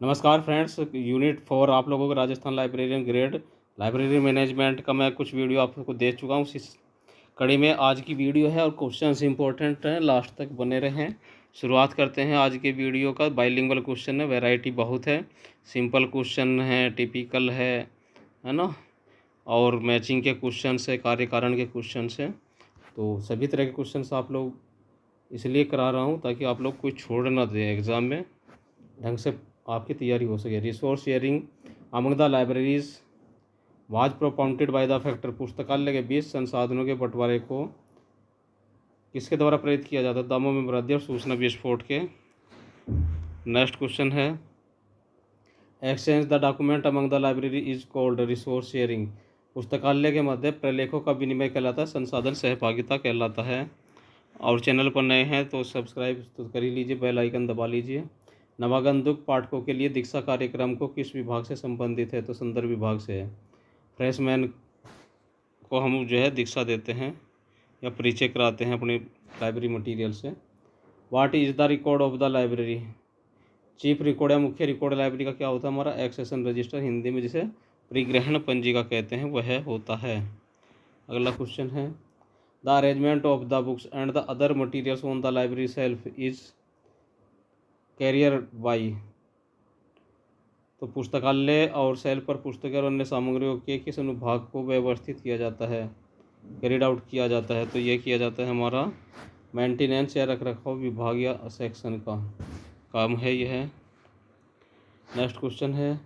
नमस्कार friends, unit 4 आप लोगों को Rajasthan librarian grade library management का मैं कुछ वीडियो आपको दे चुका हूँ। इस कड़ी में आज की वीडियो है और क्वेश्चंस इंपॉर्टेंट हैं, लास्ट तक बने रहें। शुरुआत करते हैं आज के वीडियो का। बाइलिंगुअल क्वेश्चन है, वैरायटी बहुत है, सिंपल क्वेश्चन है, टिपिकल है ना, और मैचिंग के क्वेश्चन है, कार्य कारण के क्वेश्चन हैं। तो सभी तरह के क्वेश्चन आप लोग इसलिए करा रहा हूँ ताकि आप लोग कोई छोड़ ना दें, एग्ज़ाम में ढंग से आपकी तैयारी हो सके। Resource sharing among the libraries was propounded by the factor. पुस्तकालय के बीच संसाधनों के बंटवारे को किसके द्वारा प्रेरित किया जाता है? दामों में वृद्धि और सूचना विस्फोट के। नेक्स्ट क्वेश्चन है, exchange the document among the library is called resource sharing. पुस्तकालय के मध्य प्रलेखों का विनिमय कहलाता है, संसाधन सहभागिता कहलाता है। और चैनल पर नए हैं तो सब्सक्राइब तो कर ही लीजिए, बेल आइकन दबा लीजिए। नवागंतुक पाठकों के लिए दीक्षा कार्यक्रम को किस विभाग से संबंधित है? तो संदर्भ विभाग से है। फ्रेशमैन को हम जो है दीक्षा देते हैं या परिचय कराते हैं अपनी लाइब्रेरी मटेरियल से। What is the record of the library? Chief record या मुख्य रिकॉर्ड लाइब्रेरी का क्या होता है? हमारा एक्सेशन रजिस्टर, हिंदी में जिसे परिग्रहण पंजिका कहते हैं, वह होता है। अगला क्वेश्चन है, the arrangement of the books and the other materials on the library shelf is carrier by. तो पुस्तकालय और सेल पर पुस्तकें और अन्य सामग्रियों के किस अनुभाग को व्यवस्थित किया जाता है, कैरिड आउट किया जाता है? तो ये किया जाता है हमारा मेंटेनेंस या रखरखाव विभाग या सेक्शन का काम है यह। नेक्स्ट क्वेश्चन है,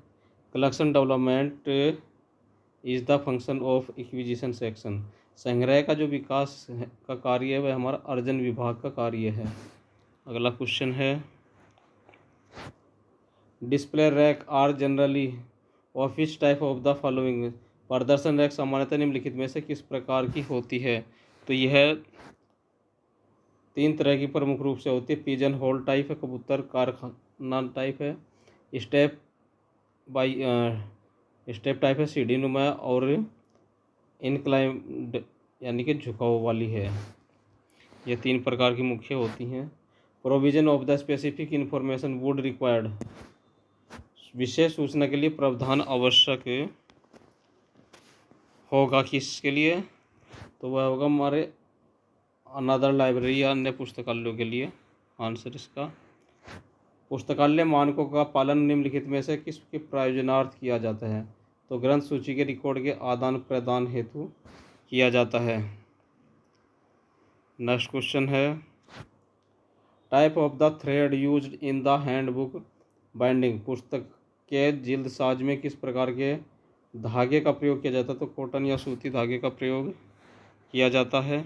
collection development is the function of acquisition section. संग्रह का जो विकास का कार्य है वह हमारा अर्जन विभाग का कार्य है। अगला क्वेश्चन है, display rack are generally of which type of the following. प्रदर्शन रैक सामान्यतः निम्नलिखित में से किस प्रकार की होती है? तो यह 3 तरह की प्रमुख रूप से होती है। पिजन होल टाइप है, कबूतर कारखाना टाइप है, स्टेप बाई स्टेप टाइप है, सीढ़ी नुमा, और इनक्लाइंड यानी कि झुकाव वाली है। ये 3 प्रकार की मुख्य होती हैं। Provision of the specific information would required. विशेष सूचना के लिए प्रावधान आवश्यक होगा किसके लिए? तो वह होगा हमारे अनदर लाइब्रेरी या अन्य पुस्तकालयों के लिए। आंसर इसका, पुस्तकालय मानकों का पालन निम्नलिखित में से किसके प्रयोजनार्थ किया जाता है? तो ग्रंथ सूची के रिकॉर्ड के आदान प्रदान हेतु किया जाता है। नेक्स्ट क्वेश्चन है, type of the thread used in the handbook binding. पुस्तक के जिल्दसाज में किस प्रकार के धागे का प्रयोग किया जाता है? तो कॉटन या सूती धागे का प्रयोग किया जाता है।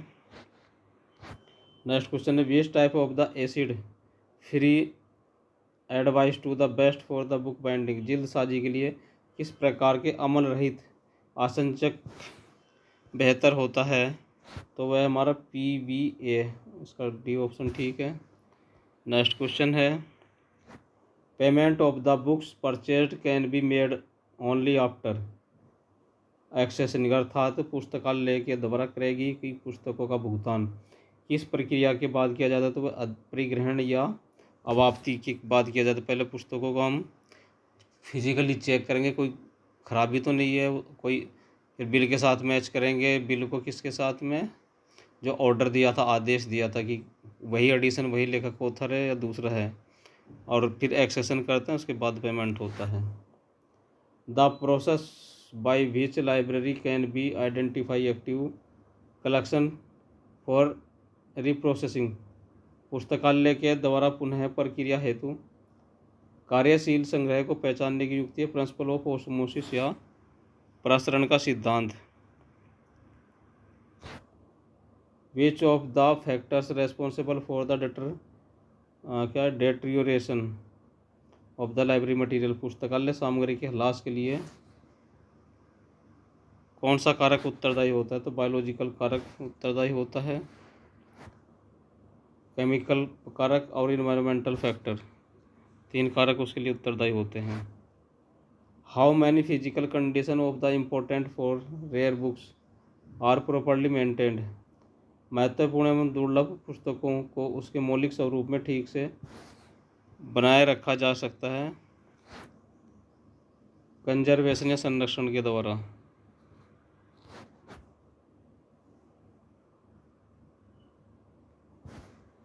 नेक्स्ट क्वेश्चन है, which type of the acid free advice to the best for the book binding. जिल्दसाजी के लिए किस प्रकार के अम्ल रहित आसंचक बेहतर होता है? तो वह हमारा PVA, इसका डी ऑप्शन ठीक है। नेक्स्ट क्वेश्चन है, payment of the books purchased can be made only after accession, अर्थात पुस्तकालय के द्वारा क्रय की पुस्तकों का भुगतान किस प्रक्रिया के बाद किया जाता है? तो वह परिग्रहण या अवाप्ति के बाद किया जाता है। पहले पुस्तकों को हम फिजिकली चेक करेंगे, कोई खराबी तो नहीं है कोई, फिर बिल के साथ मैच करेंगे। बिल को किसके साथ में? जो ऑर्डर दिया था, आदेश दिया था कि वही एडिशन, वही लेखक ऑथर है या दूसरा है, और फिर एक्सेशन करते हैं, उसके बाद पेमेंट होता है। The process by which library can be identify active collection for reprocessing. पुस्तकालय के द्वारा पुनः प्रक्रिया हेतु कार्यशील संग्रह को पहचानने की युक्ति है। प्रिंसिपल ऑफ ऑस्मोसिस या प्रसरण का सिद्धांत। Which of the factors responsible for the deterioration of the library material. पुस्तकालय सामग्री के ह्रास के लिए कौन सा कारक उत्तरदायी होता है? तो बायोलॉजिकल कारक उत्तरदायी होता है, केमिकल कारक और इन्वायरमेंटल फैक्टर, 3 कारक उसके लिए उत्तरदायी होते हैं। How many physical condition of the important for rare books are properly maintained. महत्वपूर्ण एवं दुर्लभ पुस्तकों को उसके मौलिक स्वरूप में ठीक से बनाए रखा जा सकता है। कंजर्वेशन या संरक्षण के द्वारा।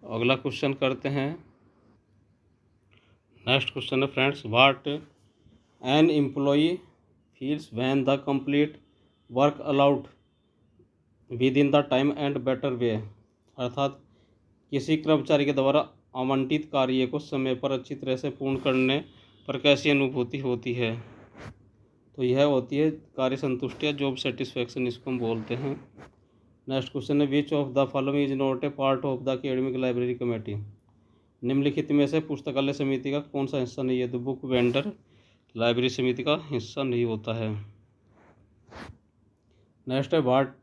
अगला क्वेश्चन करते हैं। नेक्स्ट क्वेश्चन है friends, what an employee feels when the complete work allowed with in the time and better way, अर्थात किसी कर्मचारी के द्वारा आवंटित कार्य को समय पर अच्छी तरह से पूर्ण करने पर कैसी अनुभूति होती है। तो यह होती है कार्य संतुष्टि या जॉब सेटिस्फैक्शन, इसको हम बोलते हैं। नेक्स्ट क्वेश्चन है, which of the following is not a part of the academic library committee, निम्नलिखित में से पुस्तकालय समिति का कौन सा हिस्सा नहीं है। तो बुक वेंडर लाइब्रेरी समिति का हिस्सा नहीं होता है। नेक्स्ट है, what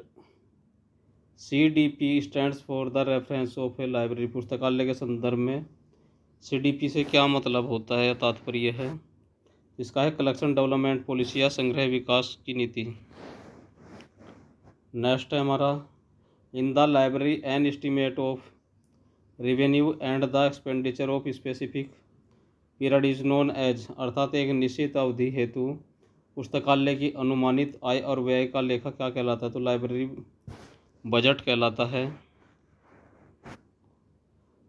CDP stands for the reference of a library, पुस्तकालय के संदर्भ में CDP से क्या मतलब होता है या तात्पर्य है। इसका है कलेक्शन डेवलपमेंट पॉलिसी या संग्रह विकास की नीति। नेक्स्ट है हमारा, in the library an estimate of revenue and the expenditure of specific period is known as, अर्थात एक निश्चित अवधि हेतु पुस्तकालय की अनुमानित आय और व्यय का लेखा क्या कहलाता है। तो लाइब्रेरी बजट कहलाता है।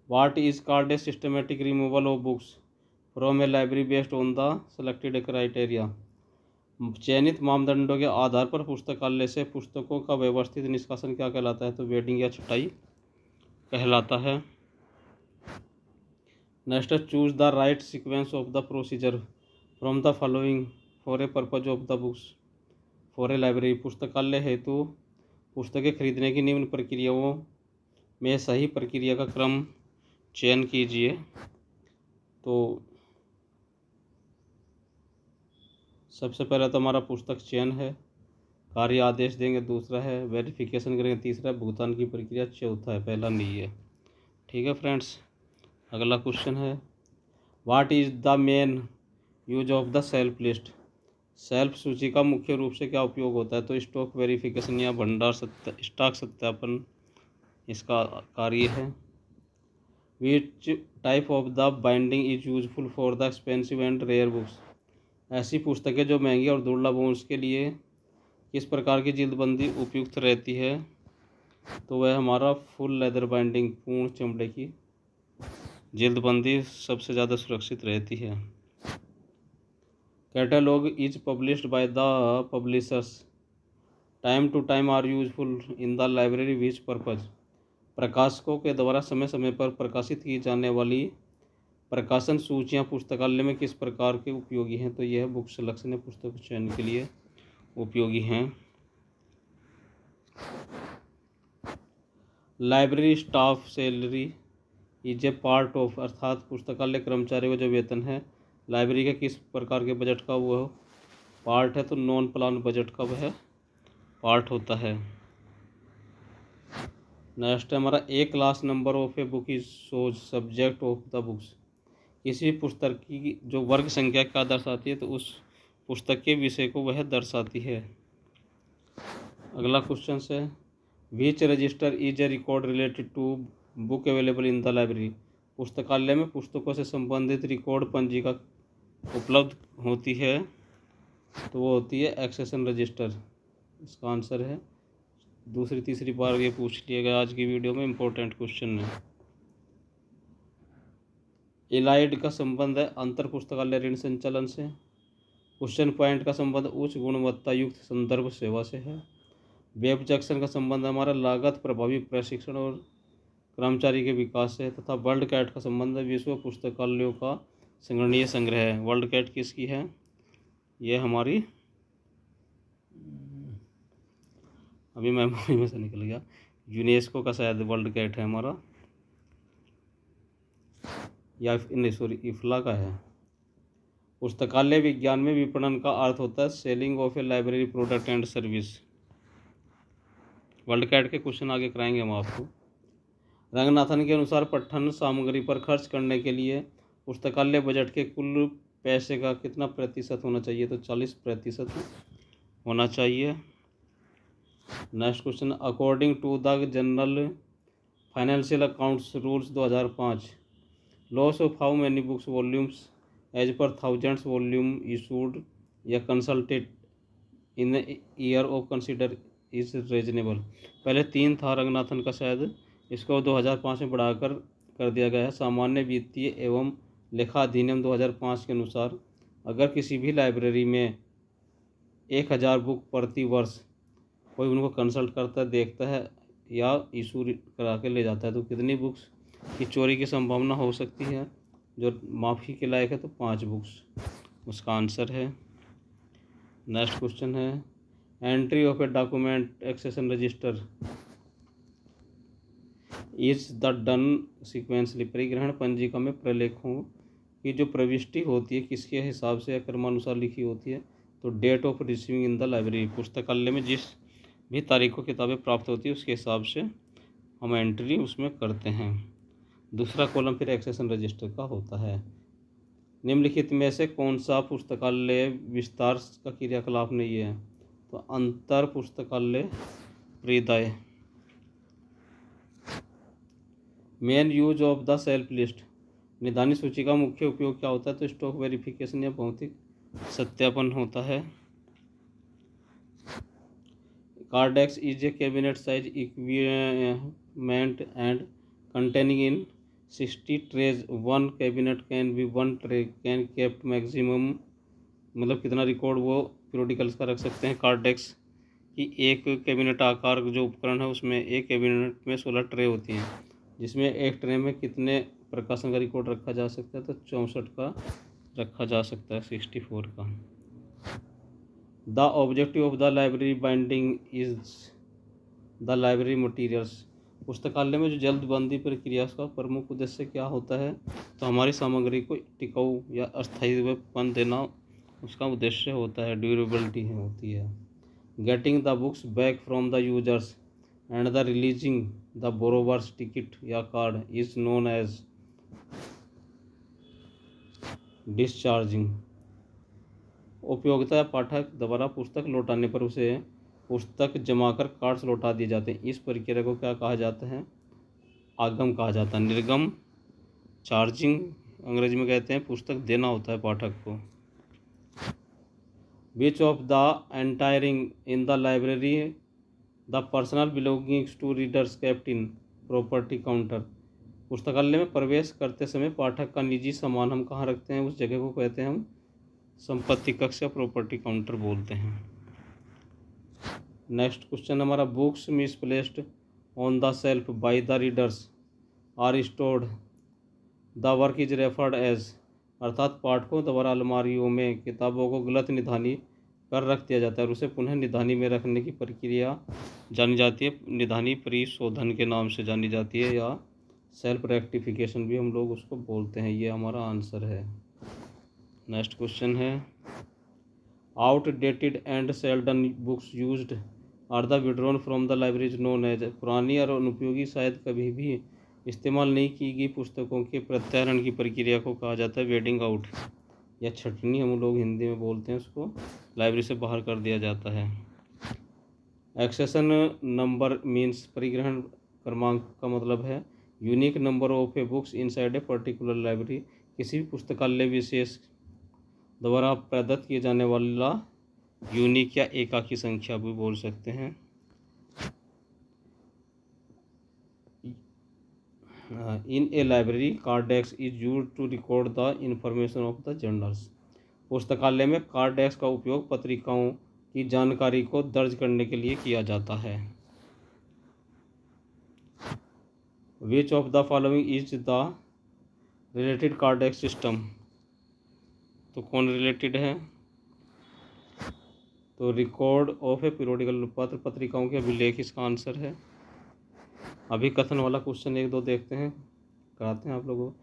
What is called a systematic removal of books from A library based on the selected criteria, चयनित मापदंडों के आधार पर पुस्तकालय से पुस्तकों का व्यवस्थित निष्कासन क्या कहलाता है। तो वेडिंग या छटाई कहलाता है। Next, choose the right sequence of the procedure from the following for a purpose of the books for a library, पुस्तकालय हेतु पुस्तकें खरीदने की निम्न प्रक्रियाओं में सही प्रक्रिया का क्रम चयन कीजिए। तो सबसे पहले तो हमारा पुस्तक चयन है, कार्य आदेश देंगे, दूसरा है वेरिफिकेशन करेंगे, तीसरा है भुगतान की प्रक्रिया, चौथा है, पहला नहीं है। ठीक है फ्रेंड्स। अगला क्वेश्चन है, what is the main use of the shelf list, self सूची का मुख्य रूप से क्या उपयोग होता है। तो स्टॉक वेरिफिकेशन या भंडार स्टॉक सत्यापन इसका कार्य है। Which type of the binding is useful for the expensive and rare books, ऐसी पुस्तकें जो महंगी और दुर्लभ हों उसके लिए किस प्रकार की जिल्दबंदी उपयुक्त रहती है। तो वह हमारा फुल लेदर बाइंडिंग, पूर्ण चमड़े की जिल्दबंदी सबसे ज़्यादा सुरक्षित रहती है। Catalogue is published by the publishers time to time are useful in the library which purpose, प्रकाशकों के द्वारा समय समय पर प्रकाशित की जाने वाली प्रकाशन सूचियाँ पुस्तकालय में किस प्रकार के उपयोगी हैं। तो यह बुक सिलेक्शन या पुस्तक चयन के लिए उपयोगी हैं। Library staff salary is a part of, अर्थात पुस्तकालय कर्मचारियों का जो वेतन है लाइब्रेरी के किस प्रकार के बजट का वो पार्ट है। तो नॉन प्लान बजट का वह पार्ट होता है। नेक्स्ट है हमारा, a class number of a book is shows subject of the books, किसी पुस्तक की जो वर्ग संख्या क्या दर्शाती है तो उस पुस्तक के विषय को वह दर्शाती है। अगला क्वेश्चन है, which register is a record related to book available in the library, पुस्तकालय में पुस्तकों से संबंधित रिकॉर्ड पंजिका उपलब्ध होती है तो वो होती है एक्सेशन रजिस्टर। इसका आंसर है दूसरी तीसरी बार ये पूछ लिया गया आज की वीडियो में, इंपॉर्टेंट क्वेश्चन है। एलाइड का संबंध है अंतर पुस्तकालय ऋण संचालन से। क्वेश्चन पॉइंट का संबंध उच्च गुणवत्ता युक्त संदर्भ सेवा से है। वेब जंक्शन का संबंध हमारा लागत प्रभावी प्रशिक्षण और कर्मचारी के विकास से है। तथा वर्ल्ड कैट का संबंध विश्व पुस्तकालयों का संगणनीय संग्रह है। वर्ल्ड कैट किसकी है, ये हमारी अभी मेमोरी में से निकल गया, यूनेस्को का शायद वर्ल्ड कैट है हमारा, या नहीं सॉरी इफ्ला का है। पुस्तकालय विज्ञान में विपणन का अर्थ होता है selling of a library product and service. WorldCat के क्वेश्चन आगे कराएंगे हम आपको। रंगनाथन के अनुसार पठन सामग्री पर खर्च करने के लिए पुस्तकालय बजट के कुल पैसे का कितना प्रतिशत होना चाहिए। तो 40% होना चाहिए। Next question, according to the general financial accounts rules 2005 loss of how many books volumes as per thousands volume issued या consulted in year of consider is reasonable. पहले 3 था रंगनाथन का, शायद इसको 2005 में बढ़ाकर कर दिया गया है। सामान्य वित्तीय एवं लेखा अधिनियम 2005 के अनुसार अगर किसी भी लाइब्रेरी में 1000 बुक प्रति वर्ष कोई उनको कंसल्ट करता है, देखता है या इशू करा के ले जाता है, तो कितनी बुक्स की चोरी की संभावना हो सकती है जो माफ़ी के लायक है? तो 5 बुक्स उसका आंसर है। नेक्स्ट क्वेश्चन है entry of a document accession register is the done sequentially. परिग्रहण पंजिका में प्रलेखों की जो प्रविष्टि होती है किसके हिसाब से या क्रमानुसार लिखी होती है? तो date of receiving in the library, पुस्तकालय में जिस भी तारीख को किताबें प्राप्त होती है उसके हिसाब से हम एंट्री उसमें करते हैं। दूसरा कॉलम फिर एक्सेशन रजिस्टर का होता है। निम्नलिखित में से कौन सा पुस्तकालय विस्तार का क्रियाकलाप नहीं है? तो अंतर पुस्तकालय प्रदाय। Main use of the shelf list, निदानी सूची का मुख्य उपयोग क्या होता है? तो स्टॉक वेरिफिकेशन या भौतिक सत्यापन होता है। Kardex is a cabinet size equipment and containing in 60 trays. 1 cabinet can be 1 tray can kept maximum, मतलब कितना रिकॉर्ड वो पीरियोडिकल्स का रख सकते हैं कार्डेक्स की। एक कैबिनेट आकार जो उपकरण है उसमें एक कैबिनेट में 16 ट्रे होती हैं, जिसमें एक ट्रे में कितने प्रकाशन का रिकॉर्ड रखा जा सकता है? तो 64 का रखा जा सकता है, 64 का। The objective of the library binding is the library materials. पुस्तकालय में जो जल्दबंदी प्रक्रिया का प्रमुख उद्देश्य क्या होता है? तो हमारी सामग्री को टिकाऊ या अस्थायीपन देना उसका उद्देश्य होता है, ड्यूरेबिलिटी होती है। Getting the books back from the users and the releasing the borrowers ticket या card is known as discharging. उपयोगिता या पाठक द्वारा पुस्तक लौटाने पर उसे पुस्तक जमा कर कार्ड्स लौटा दिए जाते हैं। इस प्रक्रिया को क्या कहा जाता है? आगम कहा जाता है। निर्गम चार्जिंग अंग्रेजी में कहते हैं, पुस्तक देना होता है पाठक को। Which of the entering in the library the personal belongings to readers kept in property counter. पुस्तकालय में प्रवेश करते समय पाठक का निजी सामान हम कहाँ रखते हैं? उस जगह को कहते हैं हम संपत्ति कक्ष या प्रॉपर्टी काउंटर बोलते हैं। नेक्स्ट क्वेश्चन हमारा books misplaced on the shelf by the readers are stored the work is referred as. अर्थात पाठकों द्वारा अलमारियों में किताबों को गलत निधानी कर रख दिया जाता है और उसे पुनः निधानी में रखने की प्रक्रिया जानी जाती है, निधानी परिशोधन के नाम से जानी जाती है, या सेल्फ रेक्टिफिकेशन भी हम लोग उसको बोलते हैं। ये हमारा आंसर है। नेक्स्ट क्वेश्चन है outdated and seldom books used are the withdrawn from the library is known as. पुरानी और अनुपयोगी, शायद कभी भी इस्तेमाल नहीं की गई पुस्तकों के प्रत्याहरण की प्रक्रिया को कहा जाता है वेडिंग आउट या छटनी, हम लोग हिंदी में बोलते हैं उसको। लाइब्रेरी से बाहर कर दिया जाता है। एक्सेशन नंबर मीन्स, परिग्रहण क्रमांक का मतलब है unique number of A books inside a particular library. किसी भी पुस्तकालय विशेष द्वारा प्रदत्त किए जाने वाला यूनिक या एकाकी संख्या भी बोल सकते हैं। In a library Kardex is used to record the information of the journals. पुस्तकालय में कार्डेक्स का उपयोग पत्रिकाओं की जानकारी को दर्ज करने के लिए किया जाता है। Which of the following is the related Cordtex system. तो कौन रिलेटेड है? तो रिकॉर्ड ऑफ ए पीरियोडिकल, पत्र पत्रिकाओं के अभिलेख इसका आंसर है। अभिकथन वाला क्वेश्चन 1-2 देखते हैं, कराते हैं आप लोगों को।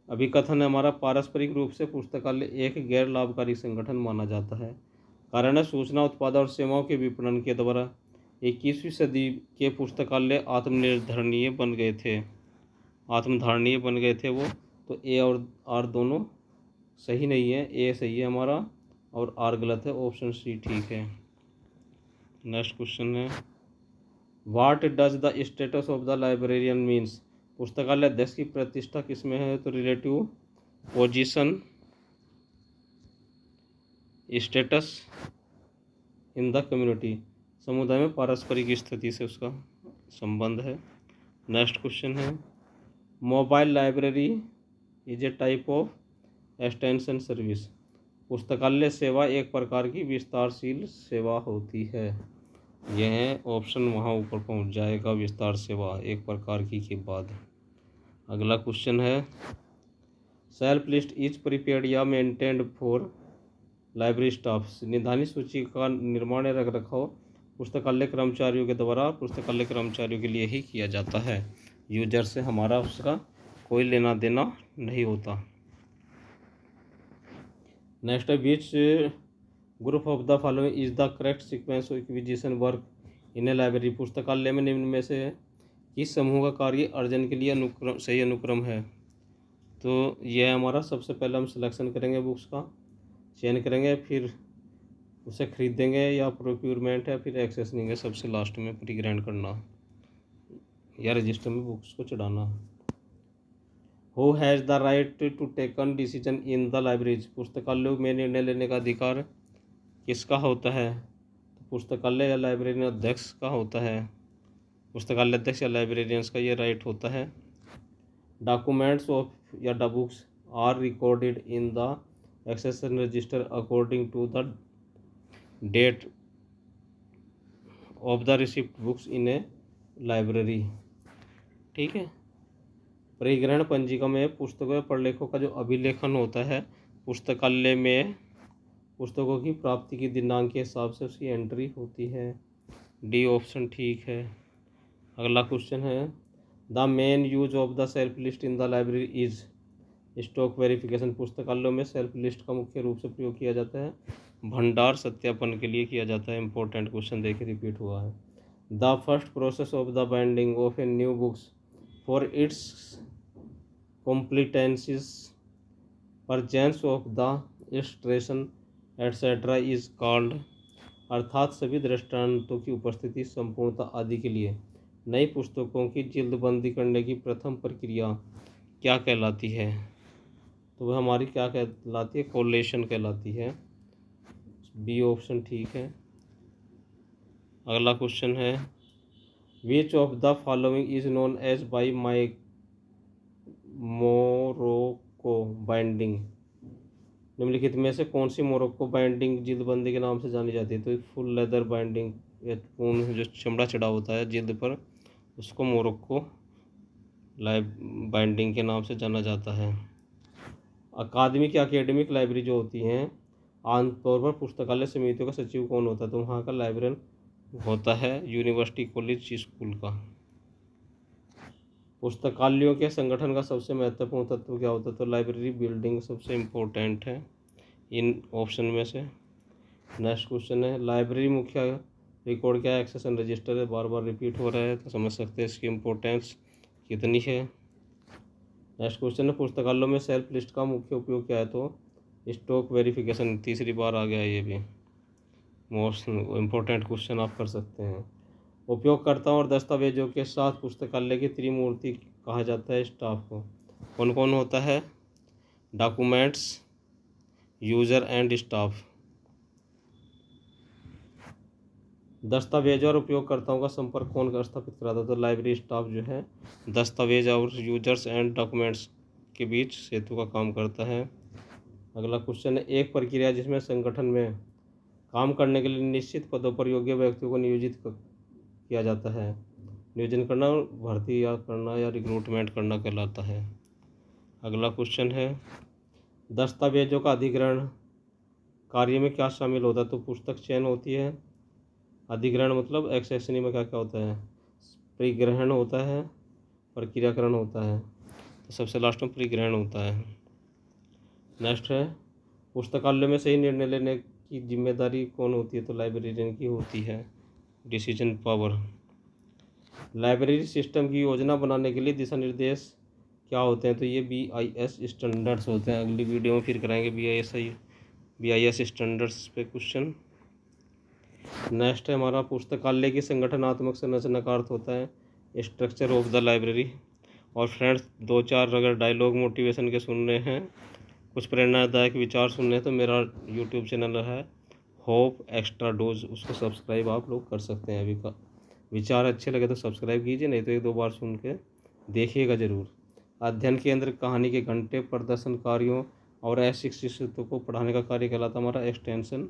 अभिकथन है हमारा पारस्परिक रूप से पुस्तकालय एक गैर लाभकारी संगठन माना जाता है। कारण है सूचना उत्पादन और सेवाओं के विपणन के द्वारा 21वीं सदी के पुस्तकालय आत्मनिर्धारणीय बन गए थे, आत्मधारणीय बन गए थे वो। तो ए और आर दोनों सही नहीं है, ए सही है हमारा और आर गलत है, ऑप्शन सी ठीक है। नेक्स्ट क्वेश्चन है what does the status of the librarian means. पुस्तकालय अध्यक्ष की प्रतिष्ठा किसमें है? तो relative position status in the community, समुदाय में पारस्परिक स्थिति से उसका संबंध है। नेक्स्ट क्वेश्चन है, mobile library is a type of extension service. पुस्तकालय सेवा एक प्रकार की विस्तारशील सेवा होती है। यह ऑप्शन वहाँ ऊपर पहुँच जाएगा, विस्तार सेवा एक प्रकार की के बाद। अगला क्वेश्चन है, सेल्फ लिस्ट इज प्रिपेयर्ड या मेंटेन्ड फॉर लाइब्रेरी स्टाफ। निधानी सूची का निर्माण या रख रखाव पुस्तकालय कर्मचारियों के द्वारा पुस्तकालय कर्मचारियों के लिए ही किया जाता है। यूजर से हमारा उसका कोई लेना देना नहीं होता। नेक्स्ट है, which group of the following is the correct sequence of acquisition work in a library. पुस्तकालय में निम्न में से किस समूह का कार्य अर्जन के लिए सही अनुक्रम है। तो यह हमारा सबसे पहले हम सिलेक्शन करेंगे, बुक्स का चयन करेंगे, फिर उसे खरीदेंगे या प्रोक्यूरमेंट है, फिर एक्सेसनिंग है, सबसे लास्ट में प्री ग्रांट करना या रजिस्टर में बुक्स को चढ़ाना। Who has the right to taken decision in the libraries. पुस्तकालयों में निर्णय लेने का अधिकार किसका होता है। तो पुस्तकालय या लाइब्रेरियन अध्यक्ष का होता है। पुस्तकालय अध्यक्ष या लाइब्रेरियंस का ये राइट होता है। डॉक्यूमेंट्स ऑफ या the books are recorded in the accession register according to the date of the receipt books in a library. ठीक है। परिग्रहण पंजिका में पुस्तकों या प्रलेखों का जो अभिलेखन होता है, पुस्तकालय में पुस्तकों की प्राप्ति की दिनांक के हिसाब से उसकी एंट्री होती है। डी ऑप्शन ठीक है। अगला क्वेश्चन है, the main use of the shelf list in the library is stock verification. पुस्तकालयों में सेल्फ लिस्ट का मुख्य रूप से प्रयोग किया जाता है, भंडार सत्यापन के लिए किया जाता है। इंपॉर्टेंट क्वेश्चन देखिए रिपीट हुआ है। The first process of the binding of a new books for its completeness perchance of the illustration etcetera is called. अर्थात सभी दृष्टांतों की उपस्थिति, संपूर्णता आदि के लिए नई पुस्तकों की जिल्दबंदी करने की प्रथम प्रक्रिया क्या कहलाती है। तो वह हमारी क्या कहलाती है, कोलेशन कहलाती है। बी ऑप्शन ठीक है। अगला क्वेश्चन है, which of the following is known as by my Morocco binding. निम्नलिखित में से कौन सी मोरक्को बाइंडिंग जिल्दबंदी के नाम से जानी जाती है। तो फुल लेदर बाइंडिंग, पूर्ण जो चमड़ा चढ़ा होता है जिल्द पर, उसको मोरक्को बाइंडिंग के नाम से जाना जाता है। अकादमिक या एकेडमिक लाइब्रेरी जो होती हैं, आमतौर पर पुस्तकालय समितियों का सचिव कौन होता है। तो वहाँ का लाइब्रेरियन होता है यूनिवर्सिटी कॉलेज स्कूल का। पुस्तकालयों के संगठन का सबसे महत्वपूर्ण तत्व क्या होता है। तो लाइब्रेरी बिल्डिंग सबसे इम्पोर्टेंट है इन ऑप्शन में से। नेक्स्ट क्वेश्चन है, लाइब्रेरी मुख्य रिकॉर्ड क्या है। एक्सेशन रजिस्टर है, बार बार रिपीट हो रहा है, तो समझ सकते हैं इसकी इम्पोर्टेंस कितनी है। नेक्स्ट क्वेश्चन है, पुस्तकालयों में सेल्फ लिस्ट का मुख्य उपयोग क्या है। तो स्टॉक वेरिफिकेशन, तीसरी बार आ गया है, ये भी मोस्ट इम्पोर्टेंट क्वेश्चन आप कर सकते हैं। उपयोगकर्ताओं और दस्तावेजों के साथ पुस्तकालय की त्रिमूर्ति कहा जाता है स्टाफ को। कौन कौन होता है, डॉक्यूमेंट्स, यूजर एंड स्टाफ। दस्तावेज और उपयोगकर्ताओं का संपर्क कौन स्थापित कराता है। तो लाइब्रेरी स्टाफ जो है दस्तावेज और यूजर्स एंड डॉक्यूमेंट्स के बीच सेतु का काम करता है। अगला क्वेश्चन है, एक प्रक्रिया जिसमें संगठन में काम करने के लिए निश्चित पदों पर योग्य व्यक्तियों को नियोजित किया जाता है। नियोजन करना, भर्ती या करना या रिक्रूटमेंट करना कहलाता है। अगला क्वेश्चन है, दस्तावेजों का अधिग्रहण कार्य में क्या शामिल होता है। तो पुस्तक चयन होती है। अधिग्रहण मतलब एक्सेसनी में क्या क्या होता है, परिग्रहण होता है, प्रक्रियाकरण होता है, तो सबसे लास्ट में परिग्रहण होता है। नेक्स्ट है, पुस्तकालय में सही निर्णय लेने की जिम्मेदारी कौन होती है। तो लाइब्रेरियन की होती है, डिसीजन पावर। लाइब्रेरी सिस्टम की योजना बनाने के लिए दिशा निर्देश क्या होते हैं। तो ये BIS स्टैंडर्ड्स होते हैं। अगली वीडियो में फिर कराएंगे BIS स्टैंडर्ड्स पे क्वेश्चन। नेक्स्ट है हमारा, पुस्तकालय की संगठनात्मक संरचना का अर्थ होता है स्ट्रक्चर ऑफ द लाइब्रेरी। और फ्रेंड्स, 2-4 अगर डायलॉग मोटिवेशन के सुन रहे हैं कुछ प्रेरणादायक विचार सुनने तो मेरा यूट्यूब चैनल है होप एक्स्ट्रा डोज, उसको सब्सक्राइब आप लोग कर सकते हैं। अभी का विचार अच्छे लगे तो सब्सक्राइब कीजिए, नहीं तो 1-2 बार सुन के देखिएगा ज़रूर। अध्ययन केंद्र कहानी के घंटे प्रदर्शनकारियों और अशिक्षितों को पढ़ाने का कार्य कहलाता हमारा एक्सटेंशन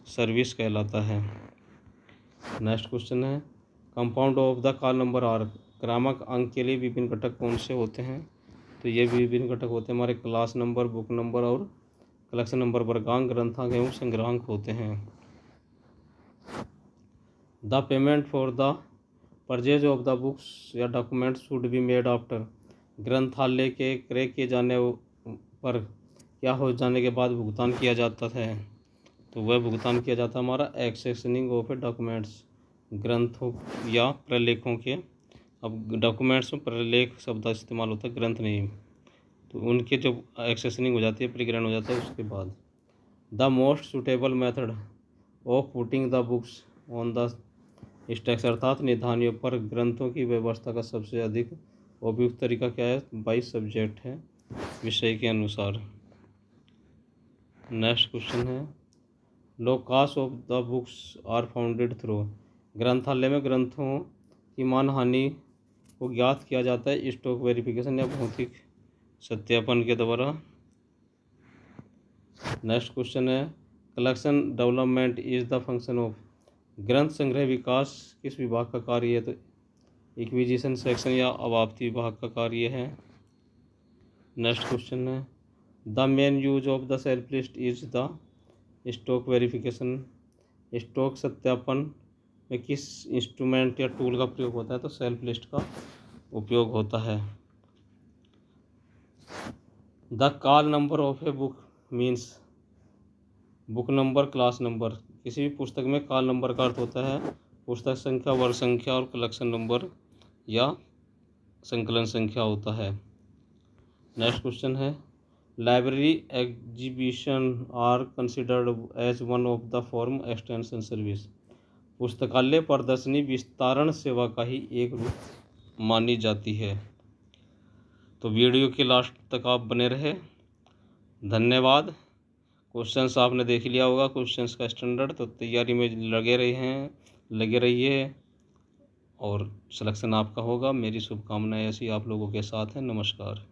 सर्विस कहलाता है। नेक्स्ट क्वेश्चन है compound of the call number are, क्रामक अंक के लिए विभिन्न घटक कौन से होते हैं? तो ये विभिन्न घटक होते हैं हमारे क्लास नंबर, बुक नंबर और कलेक्शन नंबर। वर्गांक, ग्रंथांक एवं संग्रहांक होते हैं। The payment for the purchase of the books या document should be made after, ग्रंथालय के क्रय किए जाने पर क्या हो जाने के बाद भुगतान किया जाता है? तो वह भुगतान किया जाता है हमारा एक्सेशनिंग ऑफ डॉक्यूमेंट्स, ग्रंथों या प्रलेखों के। अब डॉक्यूमेंट्स में प्रलेख शब्द इस्तेमाल होता है, ग्रंथ नहीं। तो उनके जब एक्सेशनिंग हो जाती है, प्रकीर्णन हो जाता है, उसके बाद the most suitable method of putting the books on the stacks, अर्थात निधानियों पर ग्रंथों की व्यवस्था का सबसे अधिक उपयुक्त तरीका क्या है? बाई सब्जेक्ट है, विषय के अनुसार। नेक्स्ट क्वेश्चन है low cost of the books are founded through, ग्रंथालय में ग्रंथों की मानहानि को ज्ञात किया जाता है स्टॉक वेरिफिकेशन या भौतिक सत्यापन के द्वारा। नेक्स्ट क्वेश्चन है collection development is the function of, ग्रंथ संग्रह विकास किस विभाग का कार्य है? तो एक्विजिशन सेक्शन या अवाप्ति विभाग का कार्य है। नेक्स्ट क्वेश्चन है the main use of the shelf list is the stock verification, stock सत्यापन में किस इंस्ट्रूमेंट या टूल का प्रयोग होता है? तो सेल्फ लिस्ट का उपयोग होता है। The call number of a book means book number, class number. किसी भी पुस्तक में कॉल नंबर का अर्थ होता है पुस्तक संख्या, वर्ग संख्या और कलेक्शन नंबर या संकलन संख्या होता है। नेक्स्ट क्वेश्चन है library exhibition are considered as one of the form extension service, पुस्तकालय प्रदर्शनी विस्तारण सेवा का ही एक रूप मानी जाती है। तो वीडियो के लास्ट तक आप बने रहे, धन्यवाद। क्वेश्चंस आपने देख लिया होगा, क्वेश्चंस का स्टैंडर्ड, तो तैयारी में लगे रहिए और सिलेक्शन आपका होगा। मेरी शुभकामनाएं ऐसी आप लोगों के साथ हैं। नमस्कार।